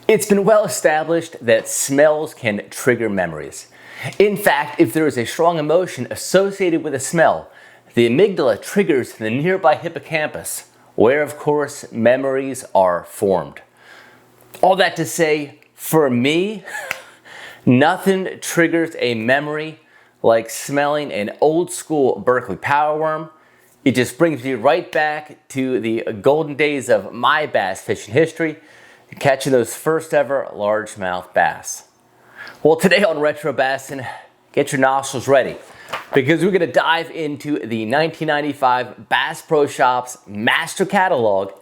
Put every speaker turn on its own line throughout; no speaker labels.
It's been well established that smells can trigger memories. In fact, if there is a strong emotion associated with a smell, the amygdala triggers the nearby hippocampus, where of course memories are formed. All that to say, for me, nothing triggers a memory like smelling an old school Berkeley Power Worm. It just brings me right back to the golden days of my bass fishing history, catching those first ever largemouth bass. Well, today on Retro Bassin', get your nostrils ready because we're gonna dive into the 1995 Bass Pro Shops Master Catalog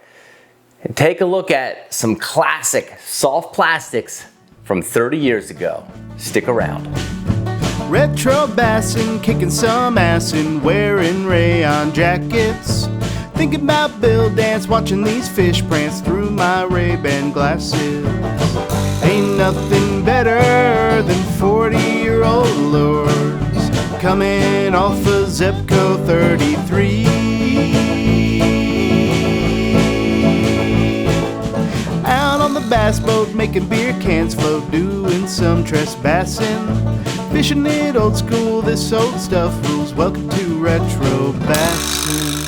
and take a look at some classic soft plastics from 30 years ago. Stick around.
Retro bassin', kicking some assin', wearing rayon jackets. Thinking about Bill Dance, watching these fish prance through my Ray-Ban glasses. Ain't nothing better than 40-year-old lures coming off of Zebco 33. Out on the bass boat, making beer cans float, doing some trespassing. Fishing it old school, this old stuff rules. Welcome to Retro Bassin'.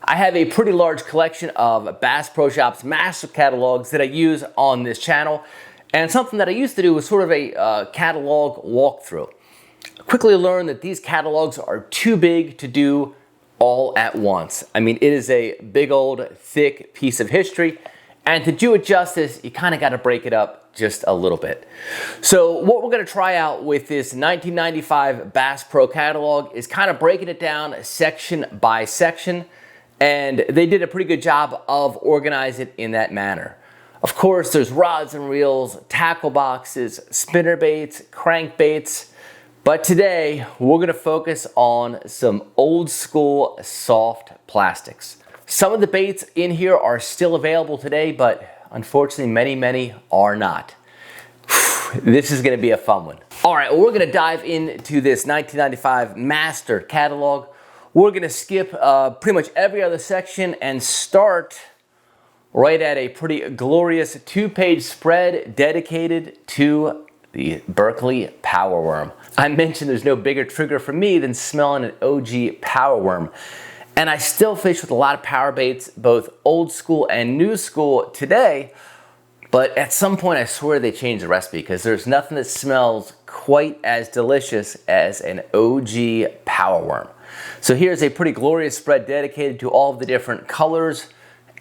I have a pretty large collection of Bass Pro Shops master catalogs that I use on this channel, and something that I used to do was sort of a catalog walkthrough. I quickly learned that these catalogs are too big to do all at once. I mean, it is a big old thick piece of history, and to do it justice, you kind of got to break it up just a little bit. So what we're going to try out with this 1995 Bass Pro catalog is kind of breaking it down section by section. And they did a pretty good job of organizing it in that manner. Of course, there's rods and reels, tackle boxes, spinner baits, crankbaits. But today, we're gonna focus on some old school soft plastics. Some of the baits in here are still available today, but unfortunately, many are not. This is gonna be a fun one. All right, well, we're gonna dive into this 1995 Master Catalog. We're gonna skip pretty much every other section and start right at a pretty glorious 2-page spread dedicated to the Berkeley Power Worm. I mentioned there's no bigger trigger for me than smelling an OG Power Worm. And I still fish with a lot of power baits, both old school and new school today, but at some point I swear they changed the recipe because there's nothing that smells quite as delicious as an OG Power Worm. So here's a pretty glorious spread dedicated to all of the different colors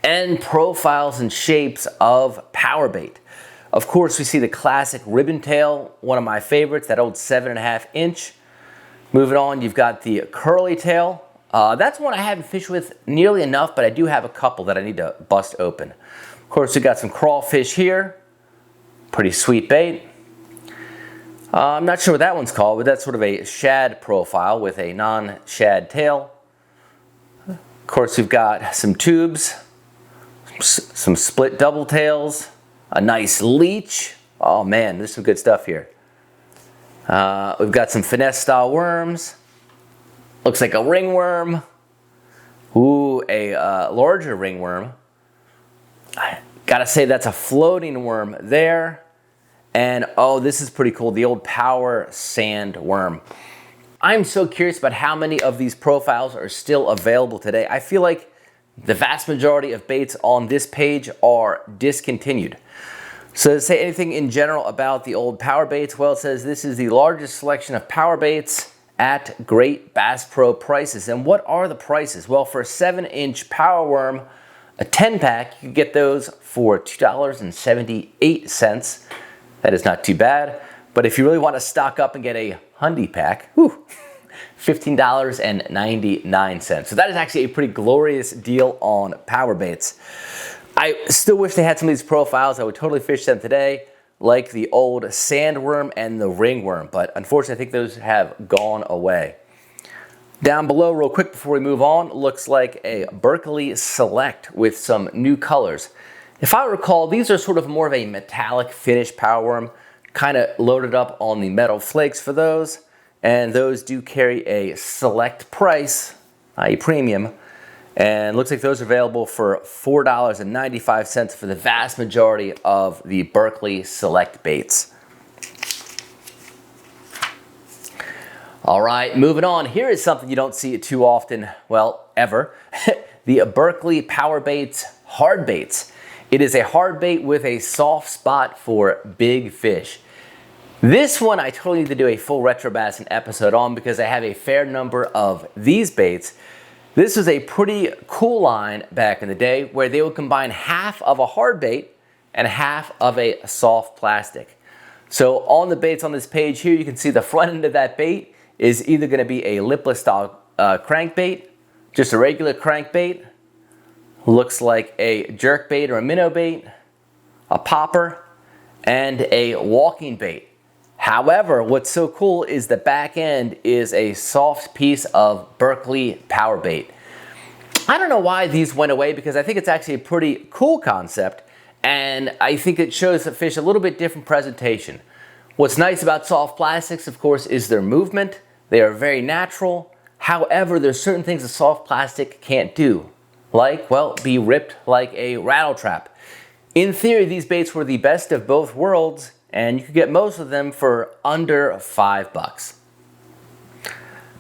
and profiles and shapes of power bait. Of course, we see the classic ribbon tail, one of my favorites, that old 7.5 inch. Moving on, you've got the curly tail. That's one I haven't fished with nearly enough, but I do have a couple that I need to bust open. Of course, we've got some crawfish here. Pretty sweet bait. I'm not sure what that one's called, but that's sort of a shad profile with a non-shad tail. Of course, we've got some tubes, some split double tails, a nice leech. Oh man, there's some good stuff here. We've got some finesse style worms. Looks like a ringworm. Ooh, a larger ringworm. I gotta say that's a floating worm there. And oh, this is pretty cool, the old power sand worm. I'm so curious about how many of these profiles are still available today. I feel like the vast majority of baits on this page are discontinued. So to say anything in general about the old power baits, well, it says this is the largest selection of power baits at great Bass Pro prices. And what are the prices? Well, for a 7-inch power worm, a 10-pack, you can get those for $2.78. That is not too bad, but if you really want to stock up and get a hundy pack, $15.99. So that is actually a pretty glorious deal on power baits. I still wish they had some of these profiles. I would totally fish them today, like the old sandworm and the ringworm, but unfortunately I think those have gone away. Down below, real quick before we move on, looks like a Berkeley Select with some new colors. If I recall, these are sort of more of a metallic finish power worm, kind of loaded up on the metal flakes for those, and those do carry a select price, i.e. premium, And looks like those are available for $4.95 for the vast majority of the Berkeley Select baits. All right, moving on. Here is something you don't see it too often, well, ever. The Berkeley Power Bait hard baits. It is a hard bait with a soft spot for big fish. This one I totally need to do a full Retro Bassin episode on because I have a fair number of these baits. This was a pretty cool line back in the day where they would combine half of a hard bait and half of a soft plastic. So on the baits on this page here, you can see the front end of that bait is either going to be a lipless style crankbait, just a regular crankbait, looks like a jerk bait or a minnow bait, a popper, and a walking bait. However, what's so cool is the back end is a soft piece of Berkeley Power Bait. I don't know why these went away because I think it's actually a pretty cool concept, and I think it shows the fish a little bit different presentation. What's nice about soft plastics, of course, is their movement. They are very natural. However, there's certain things a soft plastic can't do, like, well, be ripped like a rattle trap. In theory, these baits were the best of both worlds, and you could get most of them for under $5.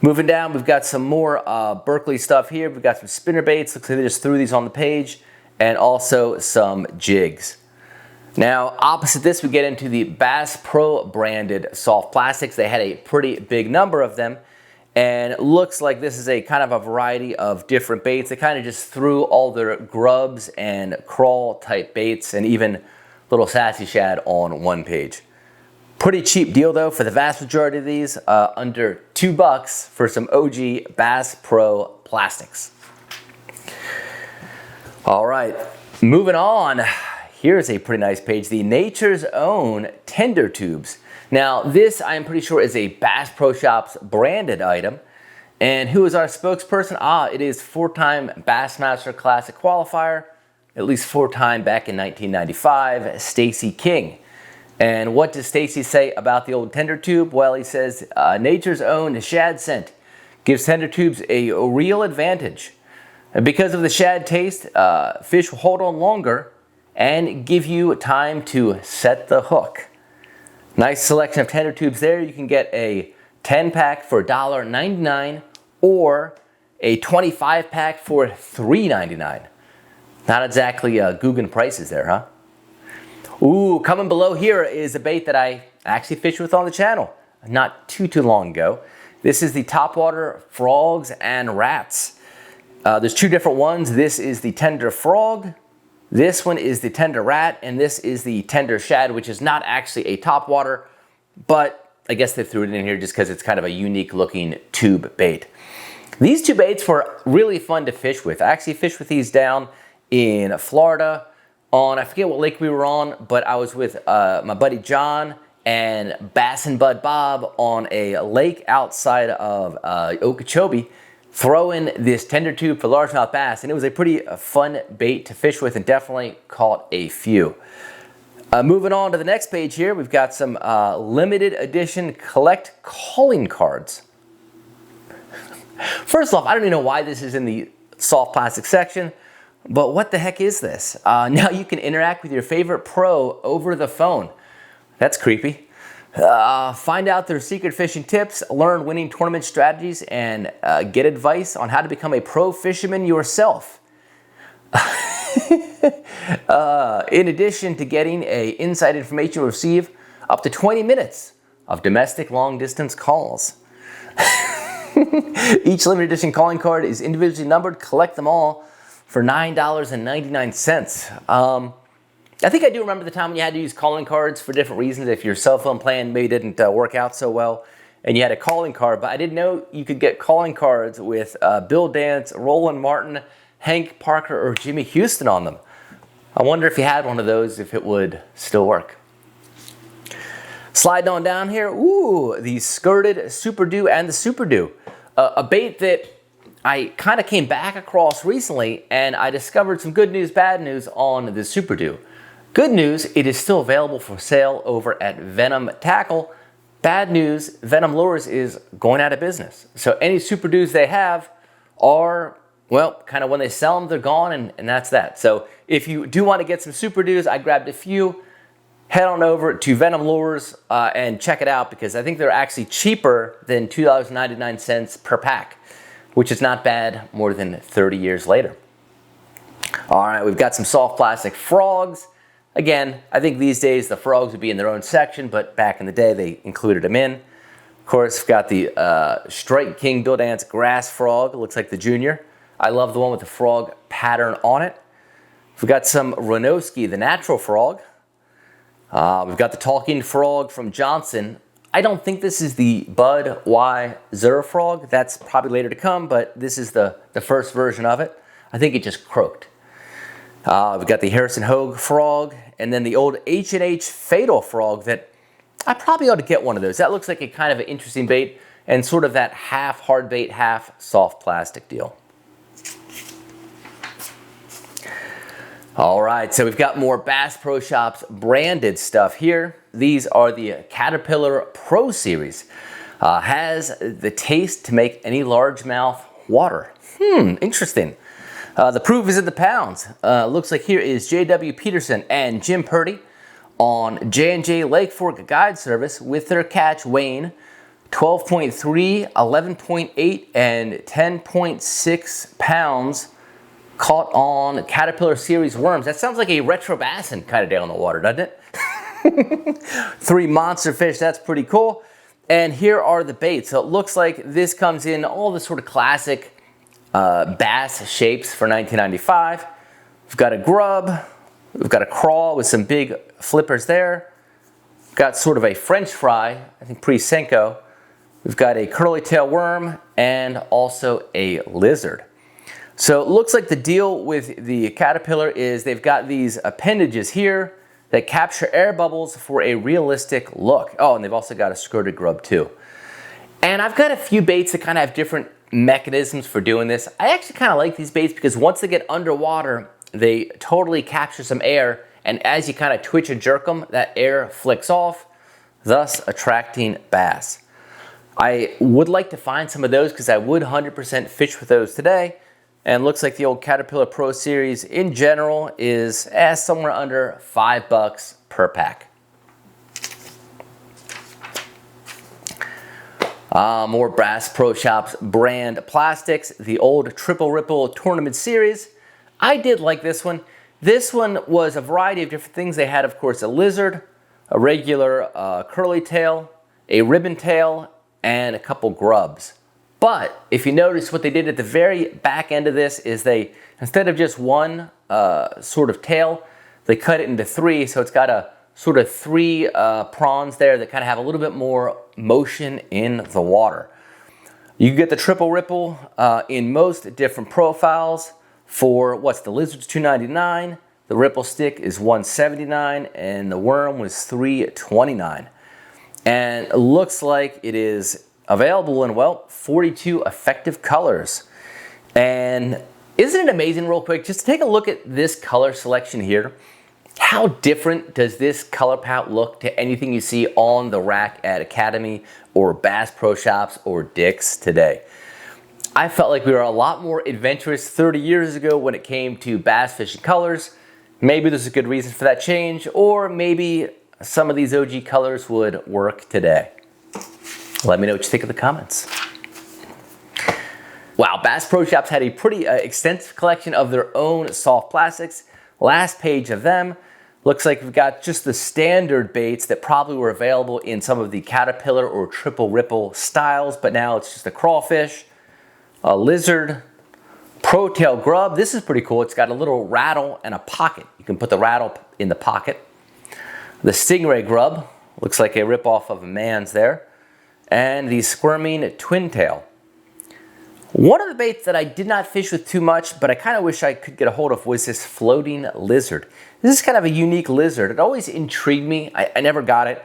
Moving down, we've got some more Berkeley stuff here. We've got some spinner baits. Looks like they just threw these on the page, and also some jigs. Now, opposite this, we get into the Bass Pro branded soft plastics. They had a pretty big number of them, and it looks like this is a kind of a variety of different baits. They kind of just threw all their grubs and crawl type baits and even little sassy shad on one page. Pretty cheap deal though for the vast majority of these, under $2 for some OG Bass Pro plastics. All right, moving on. Here's a pretty nice page, the Nature's Own Tender Tubes. Now this, I'm pretty sure, is a Bass Pro Shops branded item. And who is our spokesperson? It is four-time Bassmaster Classic qualifier, at least four-time back in 1995, Stacy King. And what does Stacy say about the old tender tube? Well, he says, Nature's Own shad scent gives tender tubes a real advantage. And because of the shad taste, fish will hold on longer and give you time to set the hook. Nice selection of tender tubes there. You can get a 10-pack for $1.99 or a 25-pack for $3.99. Not exactly Guggen prices there, huh? Ooh, coming below here is a bait that I actually fished with on the channel not too long ago. This is the topwater frogs and rats. There's two different ones. This is the tender frog. This one is the tender rat, and this is the tender shad, which is not actually a topwater, but I guess they threw it in here just because it's kind of a unique looking tube bait. These two baits were really fun to fish with. I actually fished with these down in Florida on, I forget what lake we were on, but I was with my buddy John and Bassin Bud Bob on a lake outside of Okeechobee, throwing this tender tube for largemouth bass, and it was a pretty fun bait to fish with and definitely caught a few. Moving on to the next page here, we've got some limited edition collect calling cards. First off, I don't even know why this is in the soft plastic section, but what the heck is this? Now you can interact with your favorite pro over the phone. That's creepy. Find out their secret fishing tips, learn winning tournament strategies, and get advice on how to become a pro fisherman yourself. In addition to getting inside information, you'll receive up to 20 minutes of domestic long-distance calls. Each limited edition calling card is individually numbered. Collect them all for $9.99. I think I do remember the time when you had to use calling cards for different reasons. If your cell phone plan maybe didn't work out so well and you had a calling card, but I didn't know you could get calling cards with Bill Dance, Roland Martin, Hank Parker, or Jimmy Houston on them. I wonder if you had one of those, if it would still work. Sliding on down here, ooh, the skirted Super Dew and the Super Dew. A bait that I kind of came back across recently, and I discovered some good news, bad news on the Super Dew. Good news, it is still available for sale over at Venom Tackle. Bad news, Venom Lures is going out of business. So any Super Dews they have are well, kind of when they sell them, they're gone, and that's that. So if you do want to get some super dues, I grabbed a few. Head on over to Venom Lures and check it out, because I think they're actually cheaper than $2.99 per pack, which is not bad more than 30 years later. All right, we've got some soft plastic frogs. Again, I think these days the frogs would be in their own section, but back in the day they included them in. Of course, we've got the Strike King Bill Dance Grass Frog. It looks like the junior. I love the one with the frog pattern on it. We've got some Ronoski, the natural frog. We've got the Talking Frog from Johnson. I don't think this is the Bud Y Zer frog. That's probably later to come, but this is the first version of it. I think it just croaked. We've got the Harrison Hogue frog, and then the old H&H Fatal frog that I probably ought to get one of those. That looks like a kind of an interesting bait, and sort of that half hard bait, half soft plastic deal. All right, so we've got more Bass Pro Shops branded stuff here. These are the Caterpillar Pro Series. Has the taste to make any largemouth water. Interesting. The proof is in the pounds. Looks like here is J.W. Peterson and Jim Purdy on J&J Lake Fork Guide Service with their catch weighing 12.3, 11.8, and 10.6 pounds caught on Caterpillar Series worms. That sounds like a retro BASSIN kind of day on the water, doesn't it? 3 monster fish, that's pretty cool. And here are the baits. So it looks like this comes in all the sort of classic bass shapes for $19.95. We've got a grub, we've got a crawl with some big flippers there. We've got sort of a French fry, I think pre-Senko. We've got a curly tail worm and also a lizard. So it looks like the deal with the Caterpillar is they've got these appendages here that capture air bubbles for a realistic look. Oh, and they've also got a skirted grub too. And I've got a few baits that kind of have different mechanisms for doing this. I actually kind of like these baits because once they get underwater, they totally capture some air, and as you kind of twitch and jerk them, that air flicks off, thus attracting bass. I would like to find some of those because I would 100% fish with those today. And looks like the old Caterpillar Pro Series in general is somewhere under $5 per pack. More Bass Pro Shops brand plastics. The old Triple Ripple Tournament Series. I did like this one. This one was a variety of different things. They had, of course, a lizard, a regular curly tail, a ribbon tail, and a couple grubs. But if you notice, what they did at the very back end of this is they, instead of just one sort of tail, they cut it into 3. So it's got a sort of 3 prongs there that kind of have a little bit more motion in the water. You can get the Triple Ripple in most different profiles for, what's the lizard's $2.99, the ripple stick is $1.79, and the worm was $3.29. And it looks like it is available in, well, 42 effective colors. And isn't it amazing, real quick, just take a look at this color selection here. How different does this color palette look to anything you see on the rack at Academy or Bass Pro Shops or Dick's today? I felt like we were a lot more adventurous 30 years ago when it came to bass fishing colors. Maybe there's a good reason for that change, or maybe some of these OG colors would work today. Let me know what you think in the comments. Wow, Bass Pro Shops had a pretty extensive collection of their own soft plastics. Last page of them. Looks like we've got just the standard baits that probably were available in some of the Caterpillar or Triple Ripple styles, but now it's just a crawfish, a lizard, Pro Tail grub. This is pretty cool. It's got a little rattle and a pocket. You can put the rattle in the pocket. The Stingray grub. Looks like a ripoff of a Mann's there. And the Squirming Twin Tail. One of the baits that I did not fish with too much, but I kind of wish I could get a hold of, was this floating lizard. This is kind of a unique lizard. It always intrigued me. I never got it,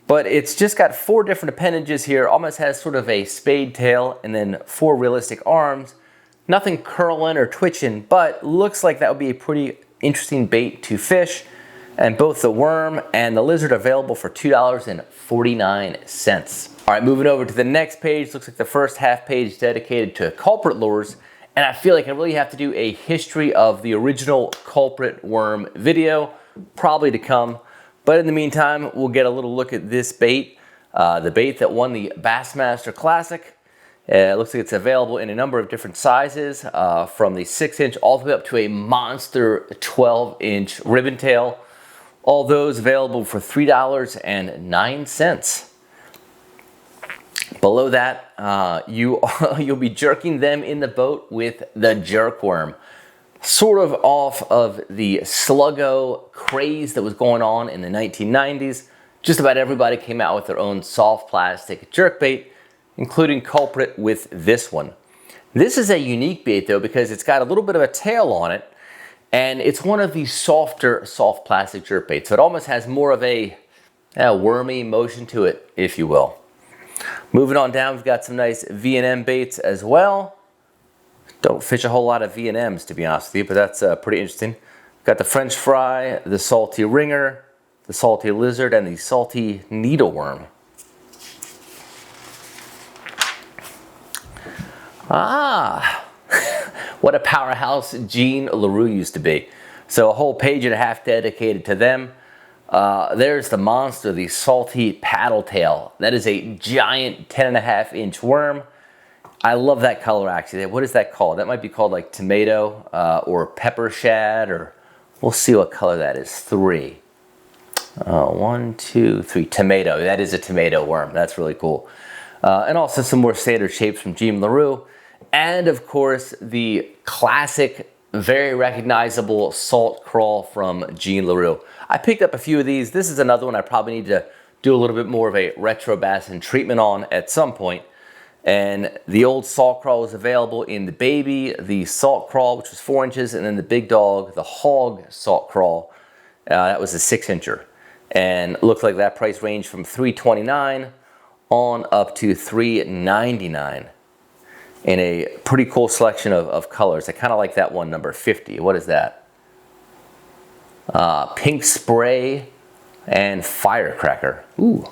but it's just got 4 different appendages here. Almost has sort of a spade tail and then 4 realistic arms. Nothing curling or twitching, but looks like that would be a pretty interesting bait to fish. And both the worm and the lizard are available for $2.49. All right, moving over to the next page. Looks like the first half page dedicated to Culprit lures. and I feel like I really have to do a history of the original Culprit worm video, probably to come. But in the meantime, we'll get a little look at this bait, the bait that won the Bassmaster Classic. It looks like it's available in a number of different sizes, from the 6-inch all the way up to a monster 12-inch ribbon tail. All those available for $3.09. Below that, you'll be jerking them in the boat with the jerkworm. Sort of off of the Sluggo craze that was going on in the 1990s. Just about everybody came out with their own soft plastic jerkbait, including Culprit with this one. This is a unique bait though because it's got a little bit of a tail on it, and it's one of the softer soft plastic jerkbaits. So it almost has more of a wormy motion to it, if you will. Moving on down, we've got some nice V&M baits as well. Don't fish a whole lot of V&Ms, to be honest with you, but that's pretty interesting. Got the French fry, the salty ringer, the salty lizard, and the salty needleworm. Ah, what a powerhouse Gene Larew used to be. So a whole page and a half dedicated to them. There's the monster, the salty paddle tail. That is a giant 10.5-inch worm. I love that color actually. What is that called? That might be called like tomato or pepper shad, or we'll see what color that is. 3. 1, 2, 3. Tomato. That is a tomato worm. That's really cool. And also some more standard shapes from Gene Larew. And of course the classic, very recognizable salt crawl from Gene Larew. I picked up a few of these. This is another one I probably need to do a little bit more of a retro bassin treatment on at some point. And the old salt crawl was available in the baby, the salt crawl, which was 4 inches, and then the big dog, the hog salt crawl, that was a 6-incher. And it looked like that price ranged from $3.29 on up to $3.99 in a pretty cool selection of colors. I kind of like that one, number 50. What is that? Pink spray and firecracker. Ooh.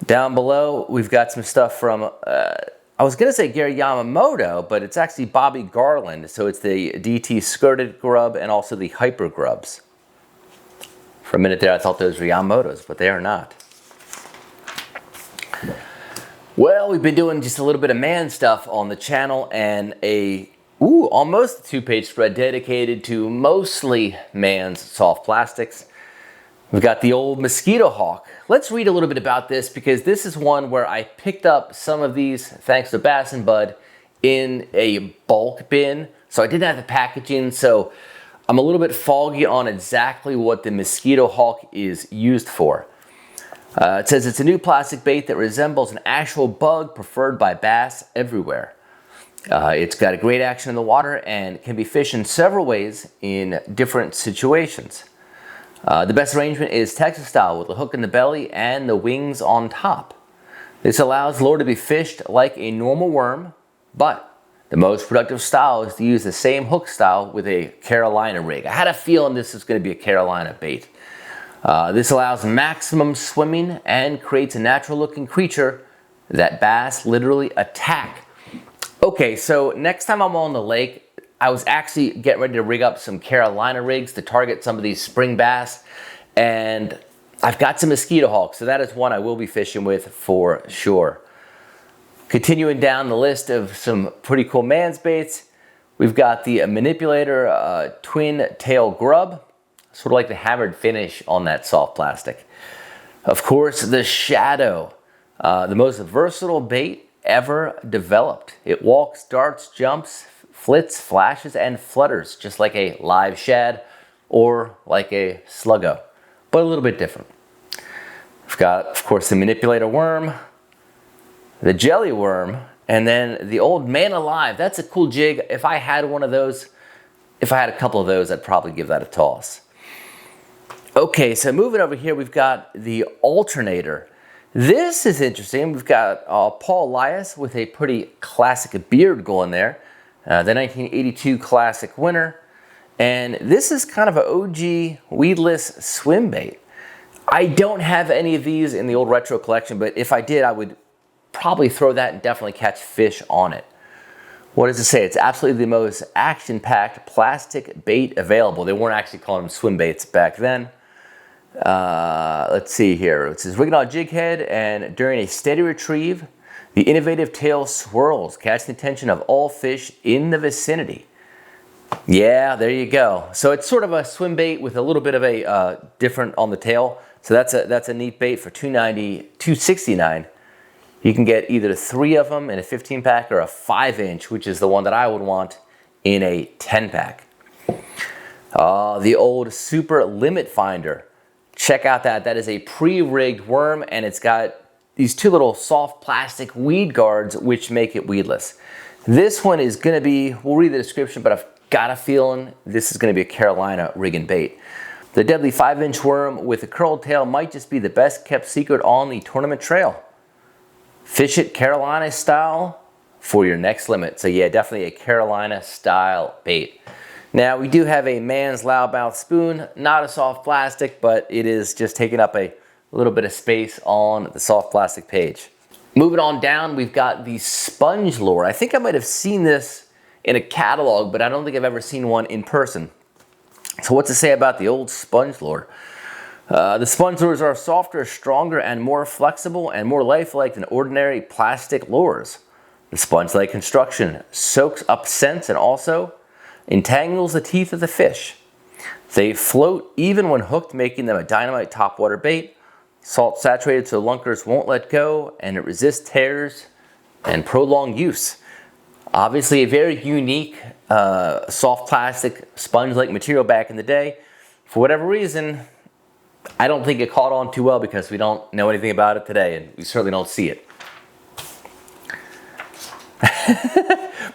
Down below, we've got some stuff from, I was going to say Gary Yamamoto, but it's actually Bobby Garland. So it's the DT skirted grub and also the hyper grubs. For a minute there, I thought those were Yamamoto's, but they are not. Well, we've been doing just a little bit of Mann stuff on the channel, and almost a 2-page spread dedicated to mostly Mann's soft plastics. We've got the old mosquito hawk. Let's read a little bit about this because this is one where I picked up some of these, thanks to BASSIN Bud, in a bulk bin. So I didn't have the packaging, so I'm a little bit foggy on exactly what the mosquito hawk is used for. It says it's a new plastic bait that resembles an actual bug preferred by bass everywhere. It's got a great action in the water and can be fished in several ways in different situations. The best arrangement is Texas style with the hook in the belly and the wings on top. This allows the lure to be fished like a normal worm, but the most productive style is to use the same hook style with a Carolina rig. I had a feeling this was going to be a Carolina bait. This allows maximum swimming and creates a natural looking creature that bass literally attack. Okay, so next time I'm on the lake, I was actually getting ready to rig up some Carolina rigs to target some of these spring bass, and I've got some mosquito hawks, so that is one I will be fishing with for sure. Continuing down the list of some pretty cool Mann's baits, we've got the manipulator twin tail grub, sort of like the hammered finish on that soft plastic. Of course, the shadow, the most versatile bait ever developed. It walks, darts, jumps, flits, flashes, and flutters, just like a live shad or like a sluggo, but a little bit different. We've got, of course, the manipulator worm, the jelly worm, and then the old Man Alive. That's a cool jig. If I had one of those, if I had a couple of those, I'd probably give that a toss. Okay, so moving over here, we've got the alternator. This is interesting. We've got Paul Elias with a pretty classic beard going there. The 1982 Classic winner. And this is kind of an OG weedless swim bait. I don't have any of these in the old retro collection, but if I did, I would probably throw that and definitely catch fish on it. What does it say? It's absolutely the most action-packed plastic bait available. They weren't actually calling them swim baits back then. Let's see here. It says, rigged on a jig head, and during a steady retrieve, the innovative tail swirls, catching the attention of all fish in the vicinity. Yeah, there you go. So it's sort of a swim bait with a little bit of a different on the tail. So that's a neat bait for $269. You can get either 3 of them in a 15-pack or a 5-inch, which is the one that I would want in a 10-pack. The old Super Limit Finder. Check out that. That is a pre-rigged worm, and it's got these 2 little soft plastic weed guards, which make it weedless. This one is going to be, we'll read the description, but I've got a feeling this is going to be a Carolina rig and bait. The deadly 5-inch worm with a curled tail might just be the best kept secret on the tournament trail. Fish it Carolina style for your next limit. So yeah, definitely a Carolina style bait. Now we do have a Mann's loudmouth spoon, not a soft plastic, but it is just taking up a little bit of space on the soft plastic page. Moving on down, we've got the Sponj-Lur. I think I might have seen this in a catalog, but I don't think I've ever seen one in person. So what's to say about the old Sponj-Lur? The Sponj-Lures are softer, stronger, and more flexible and more lifelike than ordinary plastic lures. The sponge-like construction soaks up scents and also entangles the teeth of the fish. They float even when hooked, making them a dynamite topwater bait. Salt saturated so lunkers won't let go, and it resists tears and prolonged use. Obviously a very unique soft plastic sponge-like material back in the day. For whatever reason, I don't think it caught on too well because we don't know anything about it today, and we certainly don't see it.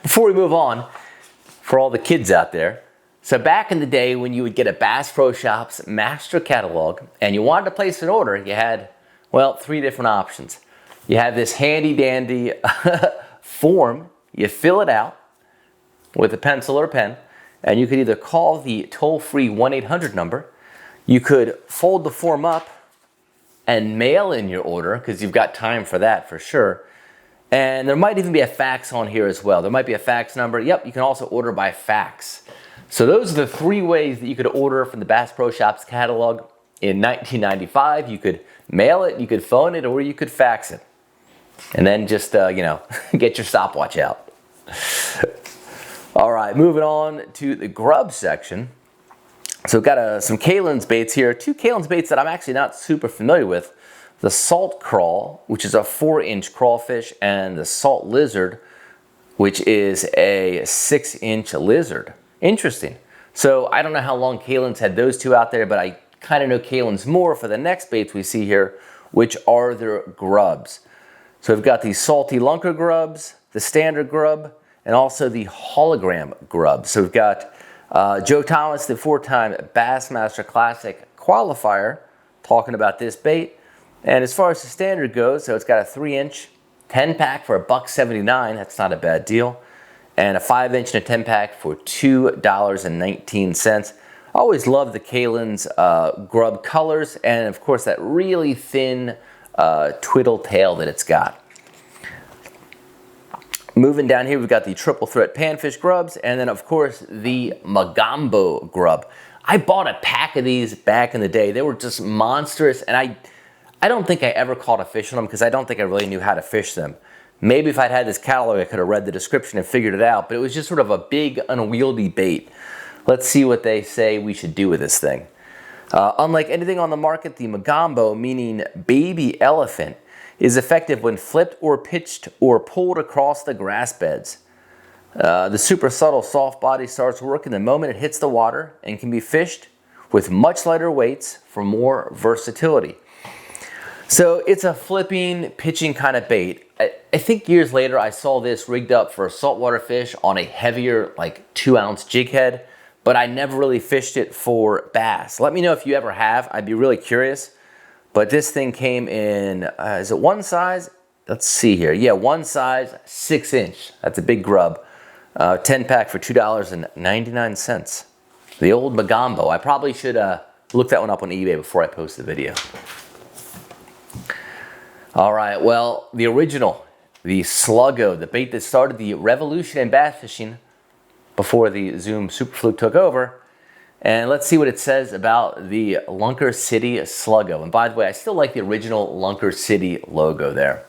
Before we move on, for all the kids out there, so back in the day when you would get a Bass Pro Shops master catalog and you wanted to place an order, you had, well, 3 different options. You have this handy dandy form, you fill it out with a pencil or pen, and you could either call the toll-free 1-800 number, you could fold the form up and mail in your order, because you've got time for that for sure. And there might even be a fax on here as well. There might be a fax number. Yep, you can also order by fax. So those are the 3 ways that you could order from the Bass Pro Shops catalog in 1995. You could mail it, you could phone it, or you could fax it. And then just, you know, get your stopwatch out. All right, moving on to the grub section. So we've got some Kalins baits here. 2 Kalins baits that I'm actually not super familiar with. The salt crawl, which is a 4-inch crawfish, and the salt lizard, which is a 6-inch lizard. Interesting. So I don't know how long Kalins had those 2 out there, but I kind of know Kalins more for the next baits we see here, which are their grubs. So we've got the salty lunker grubs, the standard grub, and also the hologram grub. So we've got Joe Thomas, the 4-time Bassmaster Classic qualifier, talking about this bait. And as far as the standard goes, so it's got a 3-inch 10-pack for $1.79. That's not a bad deal. And a 5-inch and a 10-pack for $2.19. I always love the Kalins grub colors, and of course that really thin twiddle tail that it's got. Moving down here, we've got the triple threat panfish grubs, and then of course the Mambo grub. I bought a pack of these back in the day. They were just monstrous, and I don't think I ever caught a fish on them because I don't think I really knew how to fish them. Maybe if I'd had this catalog, I could have read the description and figured it out, but it was just sort of a big, unwieldy bait. Let's see what they say we should do with this thing. Unlike anything on the market, the Mambo, meaning baby elephant, is effective when flipped or pitched or pulled across the grass beds. The super subtle soft body starts working the moment it hits the water and can be fished with much lighter weights for more versatility. So it's a flipping, pitching kind of bait. I think years later I saw this rigged up for a saltwater fish on a heavier, like 2-ounce jig head, but I never really fished it for bass. Let me know if you ever have. I'd be really curious. But this thing came in, is it one size? Let's see here. Yeah, one size, 6-inch. That's a big grub. 10-pack for $2.99. The old Mambo. I probably should look that one up on eBay before I post the video. All right, well, the original the Sluggo, the bait that started the revolution in bass fishing before the Zoom Super Fluke took over. And let's see what it says about the Lunker City Sluggo. And by the way, I still like the original Lunker City logo there.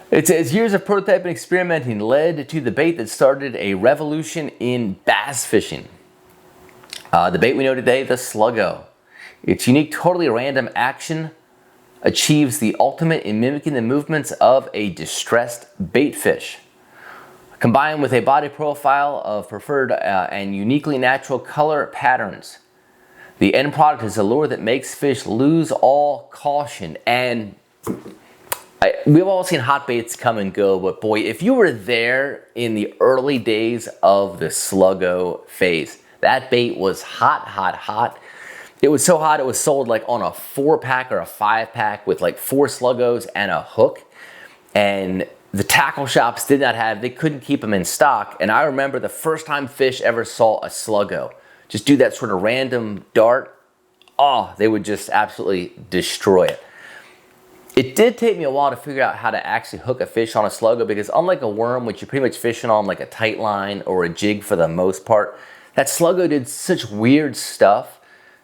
It says, years of prototyping and experimenting led to the bait that started a revolution in bass fishing. The bait we know today, the Sluggo. Its unique, totally random action achieves the ultimate in mimicking the movements of a distressed bait fish. Combined with a body profile of preferred and uniquely natural color patterns, the end product is a lure that makes fish lose all caution. And we've all seen hot baits come and go, but boy, if you were there in the early days of the Sluggo phase, that bait was hot, hot, hot. It was so hot it was sold like on a 4-pack or a 5-pack with like 4 Sluggos and a hook. And the tackle shops did not have, they couldn't keep them in stock. And I remember the first time fish ever saw a Sluggo just do that sort of random dart. Oh, they would just absolutely destroy it. It did take me a while to figure out how to actually hook a fish on a Sluggo, because unlike a worm, which you're pretty much fishing on like a tight line or a jig for the most part, that Sluggo did such weird stuff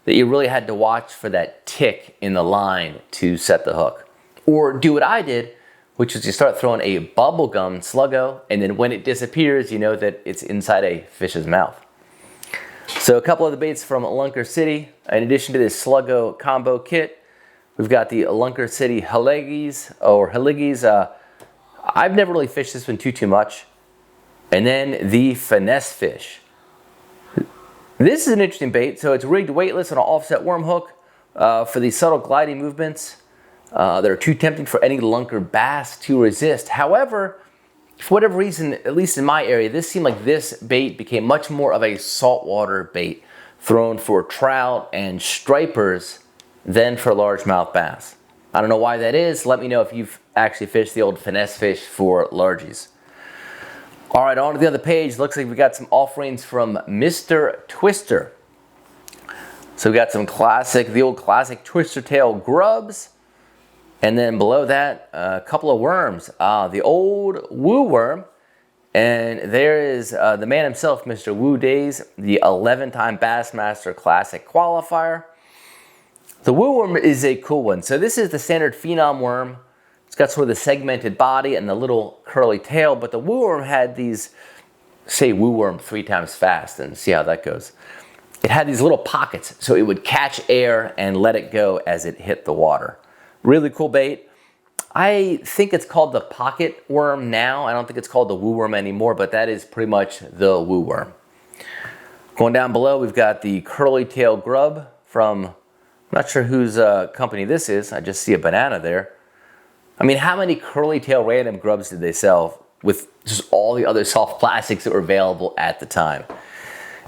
that you really had to watch for that tick in the line to set the hook. Or do what I did, which is you start throwing a bubblegum Sluggo, and then when it disappears, you know that it's inside a fish's mouth. So a couple of the baits from Lunker City. In addition to this Sluggo combo kit, we've got the Lunker City Haligis, or Haligis. I've never really fished this one too much. And then the Finesse Fish. This is an interesting bait. So it's rigged weightless on an offset worm hook for these subtle gliding movements that are too tempting for any lunker bass to resist. However, for whatever reason, at least in my area, this seemed like this bait became much more of a saltwater bait thrown for trout and stripers than for largemouth bass. I don't know why that is. Let me know if you've actually fished the old Finesse Fish for largies. All right, on to the other page. Looks like we got some offerings from Mr. Twister. So we got some classic, the old classic Twister Tail grubs. And then below that, a couple of worms. The old Woo worm. And there is the man himself, Mr. Woo Days, the 11-time Bassmaster Classic qualifier. The Woo worm is a cool one. So this is the standard Phenom worm. It's got sort of the segmented body and the little curly tail, but the Woo worm had these, say Woo worm 3 times fast and see how that goes. It had these little pockets, so it would catch air and let it go as it hit the water. Really cool bait. I think it's called the pocket worm now. I don't think it's called the Woo worm anymore, but that is pretty much the Woo worm. Going down below, we've got the curly tail grub from, I'm not sure whose company this is. I just see a banana there. I mean, how many curly tail random grubs did they sell with just all the other soft plastics that were available at the time?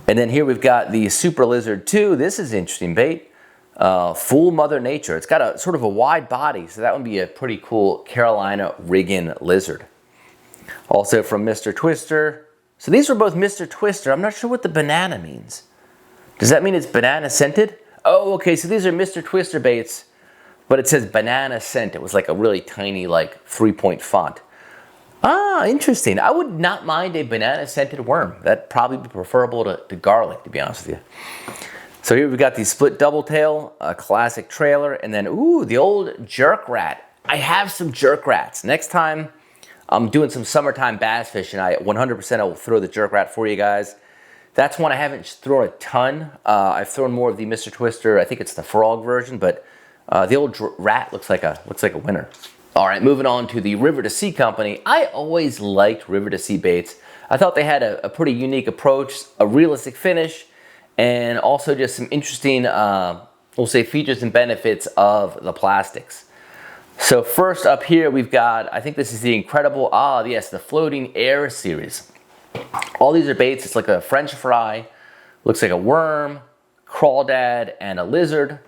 And then here we've got the Super Lizard 2. This is interesting bait. Full Mother Nature. It's got a sort of a wide body, so that would be a pretty cool Carolina riggin lizard. Also from Mr. Twister. So these were both Mr. Twister. I'm not sure what the banana means. Does that mean it's banana scented? Oh, okay, so these are Mr. Twister baits, but it says banana scent. It was like a really tiny, like 3-point font. Ah, interesting. I would not mind a banana scented worm. That'd probably be preferable to garlic, to be honest with you. So here we've got the split double tail, a classic trailer, and then, ooh, the old jerk rat. I have some jerk rats. Next time I'm doing some summertime bass fishing, I 100% will throw the jerk rat for you guys. That's one I haven't thrown a ton. I've thrown more of the Mr. Twister. I think it's the frog version, but the old rat looks like a winner. All right, moving on to the River to Sea company. I always liked River to Sea baits. I thought they had a pretty unique approach, a realistic finish, and also just some interesting, we'll say, features and benefits of the plastics. So first up here, we've got, I think this is the incredible, yes, the Floating Air series. All these are baits. It's like a French fry, looks like a worm, crawdad, and a lizard.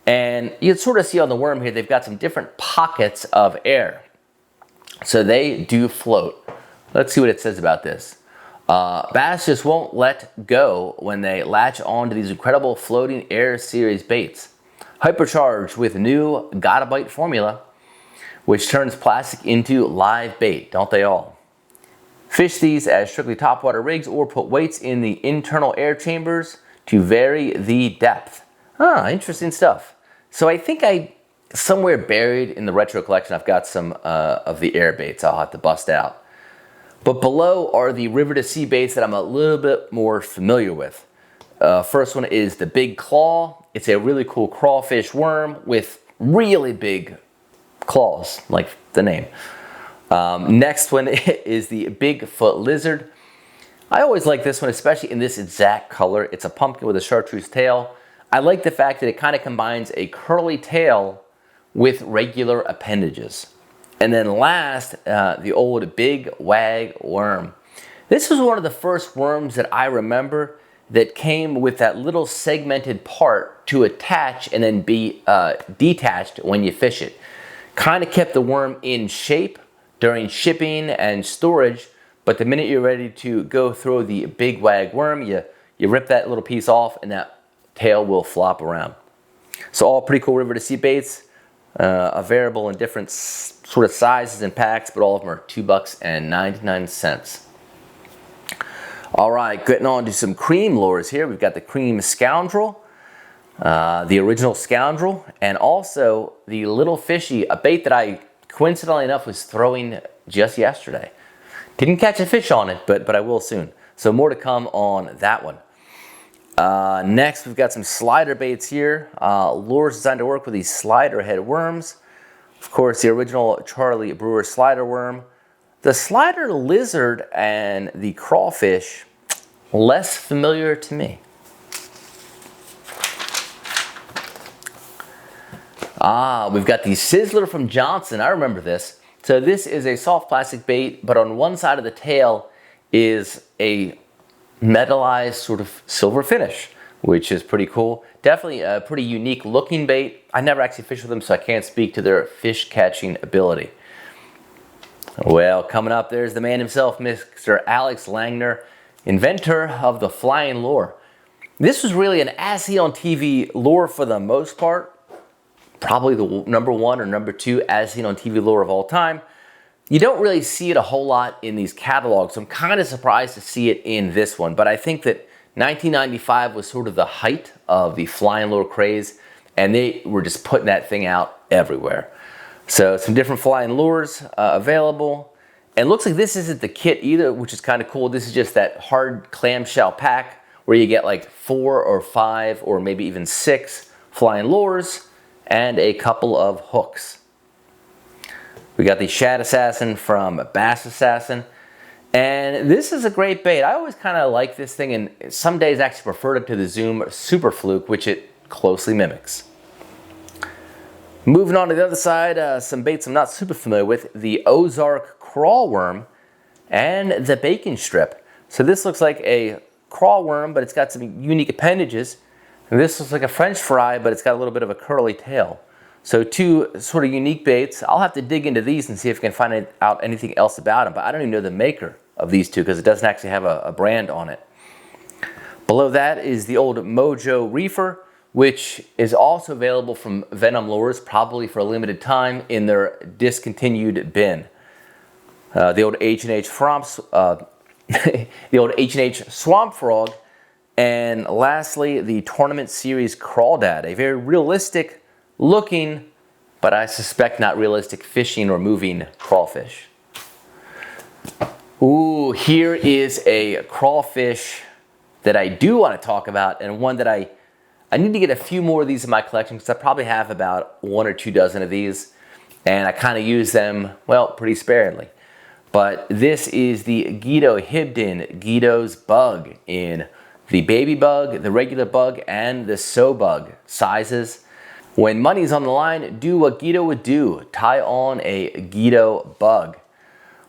And you can sort of see on the worm here, they've got some different pockets of air. So they do float. Let's see what it says about this. Bass just won't let go when they latch on to these incredible Floating Air series baits. Hypercharged with new Gotta Bite formula, which turns plastic into live bait, don't they all? Fish these as strictly topwater rigs or put weights in the internal air chambers to vary the depth. Ah, interesting stuff. So I think somewhere buried in the retro collection, I've got some of the air baits I'll have to bust out. But below are the river to sea baits that I'm a little bit more familiar with. First one is the Big Claw. It's a really cool crawfish worm with really big claws, like the name. Next one is the Bigfoot Lizard. I always like this one, especially in this exact color. It's a pumpkin with a chartreuse tail. I like the fact that it kind of combines a curly tail with regular appendages. And then last, the old Big Wag Worm. This was one of the first worms that I remember that came with that little segmented part to attach and then be detached when you fish it. Kind of kept the worm in shape during shipping and storage, but the minute you're ready to go throw the Big Wag Worm, you rip that little piece off and that tail will flop around. So all pretty cool river to sea baits, available in different sort of sizes and packs, but all of them are $2.99. All right, getting on to some Creme lures here. We've got the Creme Scoundrel, the original Scoundrel, and also the Little Fishy, a bait that I coincidentally enough was throwing just yesterday. Didn't catch a fish on it, but I will soon. So more to come on that one. Next, we've got some slider baits here. Lures designed to work with these slider head worms. Of course, the original Charlie Brewer slider worm. The slider lizard and the crawfish, less familiar to me. We've got the Sizzler from Johnson. I remember this. So this is a soft plastic bait, but on one side of the tail is a metallized sort of silver finish, which is pretty cool. Definitely a pretty unique looking bait. I never actually fished with them, so I can't speak to their fish catching ability. Well, coming up, there's the man himself, Mr. Alex Langner, inventor of the flying lure. This was really an as-seen on TV lure for the most part. Probably the #1 or #2 as-seen on TV lure of all time. You don't really see it a whole lot in these catalogs, so I'm kind of surprised to see it in this one. But I think that 1995 was sort of the height of the flying lure craze, and they were just putting that thing out everywhere. So some different flying lures available. And it looks like this isn't the kit either, which is kind of cool. This is just that hard clamshell pack where you get like 4 or 5 or maybe even 6 flying lures and a couple of hooks. We got the Shad Assassin from Bass Assassin. And this is a great bait. I always kind of like this thing, and some days actually preferred it to the Zoom Super Fluke, which it closely mimics. Moving on to the other side, some baits I'm not super familiar with, the Ozark Crawl Worm and the Bacon Strip. So this looks like a crawl worm, but it's got some unique appendages. And this looks like a French fry, but it's got a little bit of a curly tail. So 2 sort of unique baits. I'll have to dig into these and see if I can find out anything else about them, but I don't even know the maker of these 2 because it doesn't actually have a brand on it. Below that is the old Mojo Reefer, which is also available from Venom Lures, probably for a limited time, in their discontinued bin. The old H&H Swamp Frog, and lastly, the Tournament Series Crawdad, a very realistic looking, but I suspect not realistic fishing or moving crawfish. Ooh, here is a crawfish that I do want to talk about, and one that I need to get a few more of these in my collection because I probably have about 1 or 2 dozen of these, and I kind of use them, well, pretty sparingly. But this is the Guido Hibdon Guido's Bug in the baby bug, the regular bug, and the so bug sizes. When money's on the line, do what Guido would do. Tie on a Guido bug.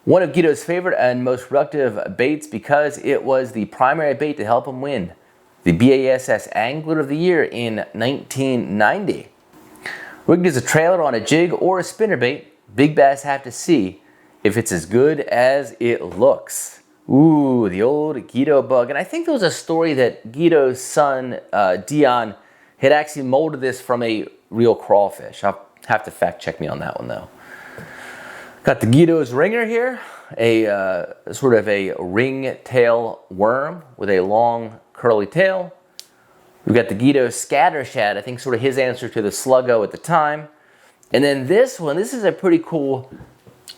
One of Guido's favorite and most productive baits because it was the primary bait to help him win the BASS Angler of the Year in 1990. Rigged as a trailer on a jig or a spinnerbait, big bass have to see if it's as good as it looks. Ooh, the old Guido bug. And I think there was a story that Guido's son, Dion, had actually molded this from a real crawfish. I'll have to fact check me on that one though. Got the Guido's ringer here, a sort of a ring-tail worm with a long curly tail. We've got the Guido scatter shad, I think sort of his answer to the Sluggo at the time. And then this one, this is a pretty cool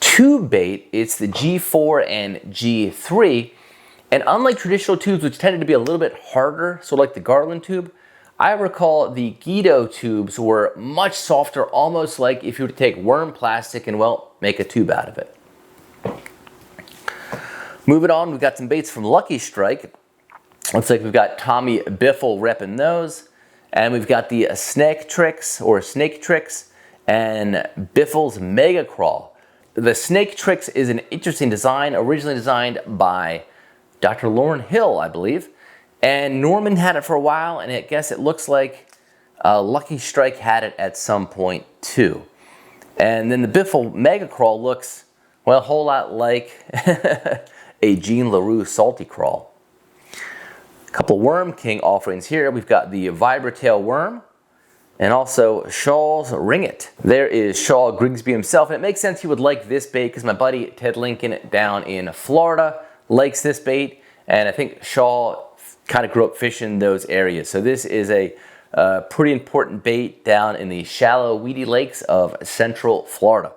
tube bait. It's the G4 and G3. And unlike traditional tubes, which tended to be a little bit harder, so like the Garland tube, I recall the Guido tubes were much softer, almost like if you were to take worm plastic and, well, make a tube out of it. Moving on, we've got some baits from Lucky Strike. Looks like we've got Tommy Biffle repping those. And we've got the Snake Tricks and Biffle's Mega Crawl. The Snake Tricks is an interesting design, originally designed by Dr. Lauren Hill, I believe. And Norman had it for a while, and I guess it looks like Lucky Strike had it at some point too. And then the Biffle Mega Crawl looks, well, a whole lot like a Jean Larew Salty Crawl. A couple Worm King offerings here. We've got the Vibratail Worm and also Shaw's Ring It. There is Shaw Grigsby himself, and it makes sense he would like this bait because my buddy Ted Lincoln down in Florida likes this bait, and I think Shaw kind of grew up fishing those areas. So this is a pretty important bait down in the shallow, weedy lakes of Central Florida.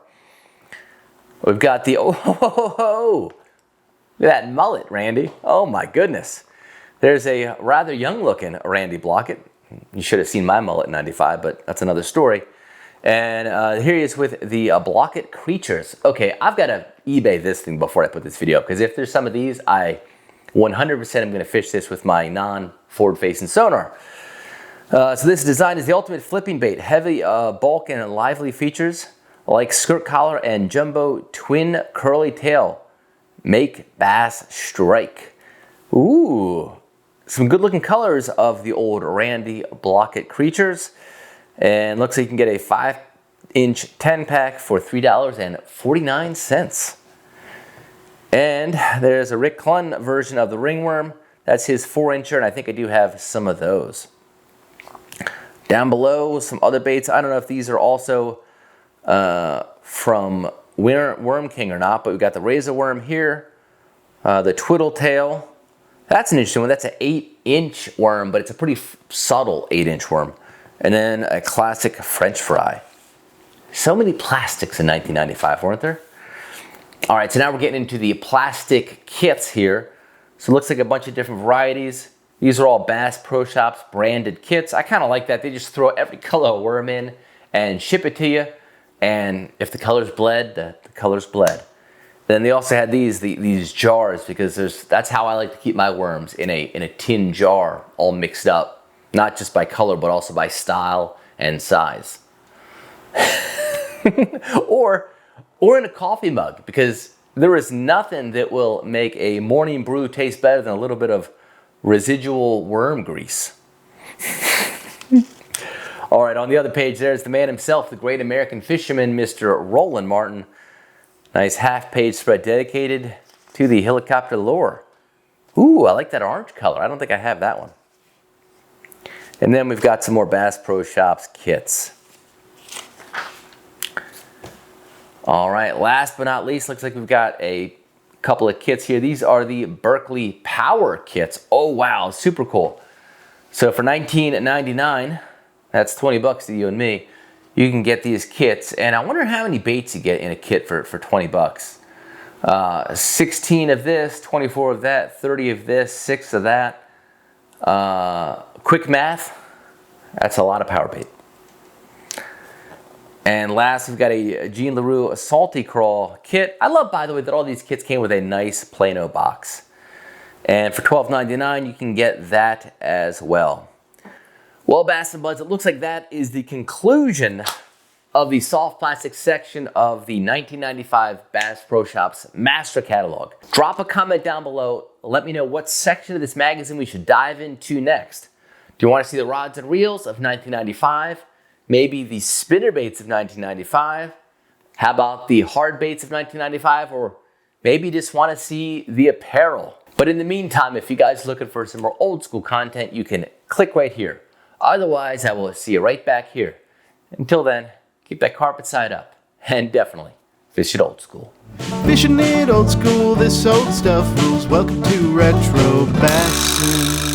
We've got the, look at that mullet, Randy. Oh my goodness. There's a rather young looking Randy Blockett. You should have seen my mullet in '95, but that's another story. And here he is with the Blockett Creatures. Okay, I've got to eBay this thing before I put this video up, because if there's some of these, I 100% am going to fish this with my non-forward facing sonar. So this design is the ultimate flipping bait. Heavy bulk and lively features like skirt collar and jumbo twin curly tail. Make bass strike. Ooh, some good looking colors of the old Randy Blockett Creatures. And looks like you can get a 5-inch 10-pack for $3.49. And there's a Rick Clunn version of the ringworm. That's his 4-incher, and I think I do have some of those. Down below, some other baits. I don't know if these are also from Worm King or not, but we've got the razor worm here, the twiddle tail. That's an interesting one. That's an 8-inch worm, but it's a pretty subtle 8-inch worm. And then a classic French fry. So many plastics in 1995, weren't there? All right, so now we're getting into the plastic kits here. So it looks like a bunch of different varieties. These are all Bass Pro Shops branded kits. I kind of like that. They just throw every color of worm in and ship it to you. And if the color's bled, the color's bled. Then they also had these jars, because that's how I like to keep my worms, in a tin jar, all mixed up. Not just by color, but also by style and size. or in a coffee mug, because there is nothing that will make a morning brew taste better than a little bit of residual worm grease. All right, on the other page, there's the man himself, the great American fisherman, Mr. Roland Martin. Nice half-page spread dedicated to the helicopter lure. Ooh, I like that orange color. I don't think I have that one. And then we've got some more Bass Pro Shops kits. All right, last but not least, looks like we've got a couple of kits here. These are the Berkeley Power kits. Oh, wow, super cool. So for $19.99, that's 20 bucks to you and me, you can get these kits. And I wonder how many baits you get in a kit for 20 bucks. 16 of this, 24 of that, 30 of this, 6 of that. Quick math, that's a lot of power bait. And last, we've got a Jean Larew Salty Crawl kit. I love, by the way, that all these kits came with a nice Plano box. And for $12.99, you can get that as well. Well, Bass and Buds, it looks like that is the conclusion of the soft plastic section of the 1995 Bass Pro Shops Master Catalog. Drop a comment down below. Let me know what section of this magazine we should dive into next. Do you want to see the rods and reels of 1995? Maybe the spinner baits of 1995? How about the hard baits of 1995? Or maybe you just want to see the apparel. But in the meantime, if you guys are looking for some more old school content, you can click right here. Otherwise, I will see you right back here. Until then, keep that carpet side up, and definitely Fish it old school.
Fishing it old school, this old stuff rules. Welcome to Retro Bassin'.